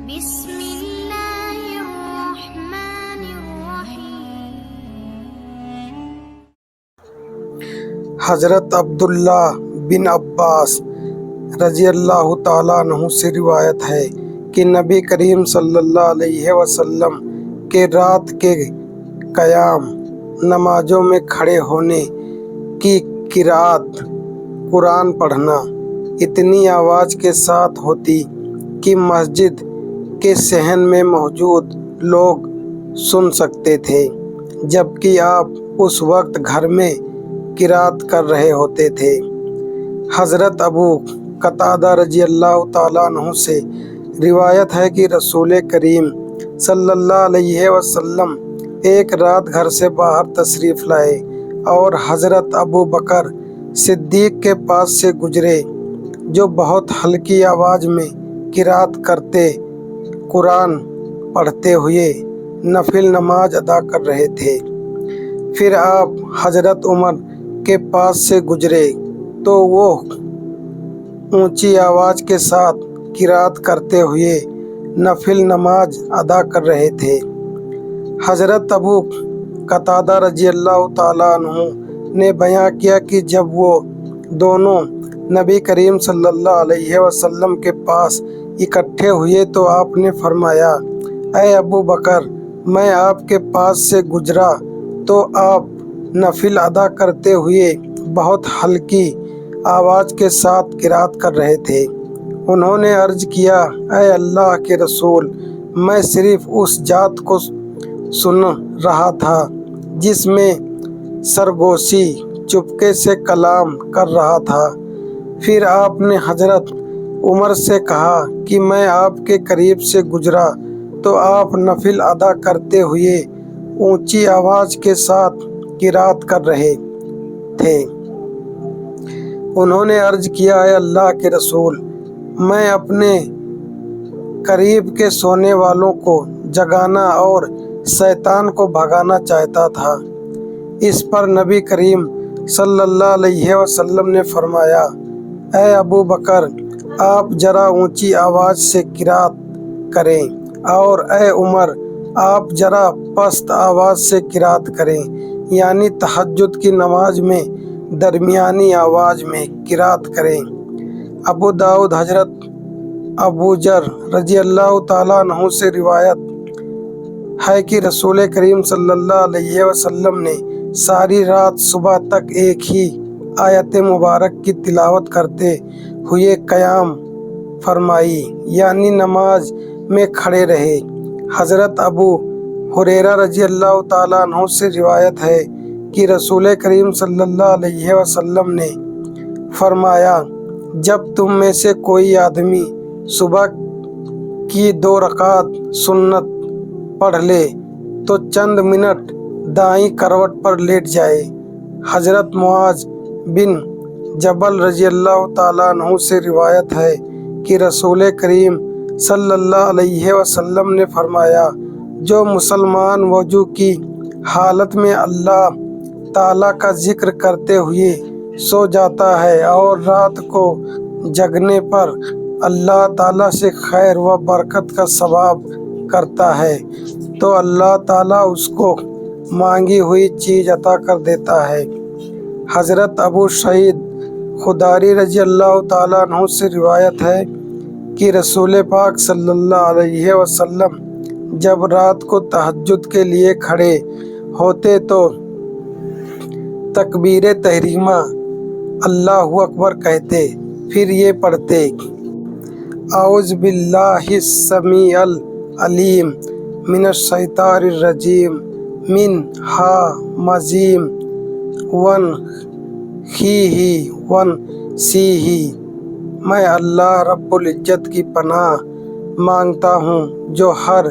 بسم اللہ الرحمن الرحیم۔ حضرت عبداللہ بن عباس رضی اللہ تعالیٰ عنہ سے روایت ہے کہ نبی کریم صلی اللہ علیہ وسلم کے رات کے قیام، نمازوں میں کھڑے ہونے کی قرات، قرآن پڑھنا اتنی آواز کے ساتھ ہوتی کہ مسجد کے صحن میں موجود لوگ سن سکتے تھے، جبکہ آپ اس وقت گھر میں قرات کر رہے ہوتے تھے۔ حضرت ابو قتادہ رضی اللہ تعالیٰ عنہ سے روایت ہے کہ رسول کریم صلی اللہ علیہ وسلم ایک رات گھر سے باہر تشریف لائے اور حضرت ابو بکر صدیق کے پاس سے گزرے، جو بہت ہلکی آواز میں قرات کرتے، قرآن پڑھتے ہوئے نفل نماز ادا کر رہے تھے۔ پھر آپ حضرت عمر کے پاس سے گزرے تو وہ اونچی آواز کے ساتھ قرات کرتے ہوئے نفل نماز ادا کر رہے تھے۔ حضرت ابو قتادہ رضی اللہ تعالیٰ عنہ نے بیان کیا کہ جب وہ دونوں نبی کریم صلی اللہ علیہ وسلم کے پاس اکٹھے ہوئے تو آپ نے فرمایا، اے ابو بکر، میں آپ کے پاس سے گزرا تو آپ نفل ادا کرتے ہوئے بہت ہلکی آواز کے ساتھ قرات کر رہے تھے۔ انہوں نے عرض کیا، اے اللہ کے رسول، میں صرف اس ذات کو سن رہا تھا جس میں سرگوشی چپکے سے کلام کر رہا تھا۔ پھر آپ نے حضرت عمر سے کہا کہ میں آپ کے قریب سے گزرا تو آپ نفل ادا کرتے ہوئے اونچی آواز کے ساتھ قرات کر رہے تھے۔ انہوں نے عرض کیا، اے اللہ کے رسول، میں اپنے قریب کے سونے والوں کو جگانا اور شیطان کو بھگانا چاہتا تھا۔ اس پر نبی کریم صلی اللہ علیہ وسلم نے فرمایا، اے ابو بکر، آپ ذرا اونچی آواز سے قرات کریں، اور اے عمر، آپ ذرا پست آواز سے قرات کریں، یعنی تہجد کی نماز میں درمیانی آواز میں قرات کریں۔ ابو داؤد حضرت ابو ذر رضی اللہ تعالیٰ عنہ سے روایت ہے کہ رسول کریم صلی اللہ علیہ وسلم نے ساری رات صبح تک ایک ہی آیت مبارک کی تلاوت کرتے ہوئے قیام فرمائی، یعنی نماز میں کھڑے رہے۔ حضرت ابو ہریرہ رضی اللہ تعالیٰ عنہ سے روایت ہے کہ رسول کریم صلی اللہ علیہ وسلم نے فرمایا، جب تم میں سے کوئی آدمی صبح کی 2 رکعت سنت پڑھ لے تو چند منٹ دائیں کروٹ پر لیٹ جائے۔ حضرت معاذ بن جبل رضی اللہ تعالیٰ عنہ سے روایت ہے کہ رسول کریم صلی اللہ علیہ وسلم نے فرمایا، جو مسلمان وضو کی حالت میں اللہ تعالیٰ کا ذکر کرتے ہوئے سو جاتا ہے اور رات کو جگنے پر اللہ تعالیٰ سے خیر و برکت کا ثواب کرتا ہے تو اللہ تعالیٰ اس کو مانگی ہوئی چیز عطا کر دیتا ہے۔ حضرت ابو سعید خدری رضی اللہ تعالیٰ عنہ سے روایت ہے کہ رسول پاک صلی اللہ علیہ وسلم جب رات کو تہجد کے لیے کھڑے ہوتے تو تکبیر تحریمہ اللہ اکبر کہتے، پھر یہ پڑھتے، اعوذ باللہ السمیع العلیم من الشیطان الرجیم من ھمزہ ونفخہ ونفثہ۔ میں اللہ رب العزت کی پناہ مانگتا ہوں جو ہر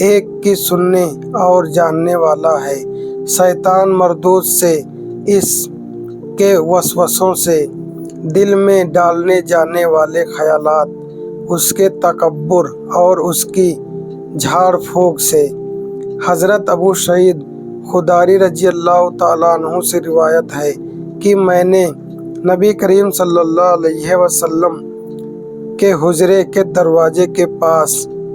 ایک کی سننے اور جاننے والا ہے، شیطان مردود سے، اس کے وسوسوں سے، دل میں ڈالنے جانے والے خیالات، اس کے تکبر اور اس کی جھاڑ پھونک سے۔ حضرت ابو سعید خدری رضی اللہ تعالیٰ عنہ سے روایت ہے کہ میں نے نبی کریم صلی اللہ علیہ وسلم کے حجرے کے دروازے کے پاس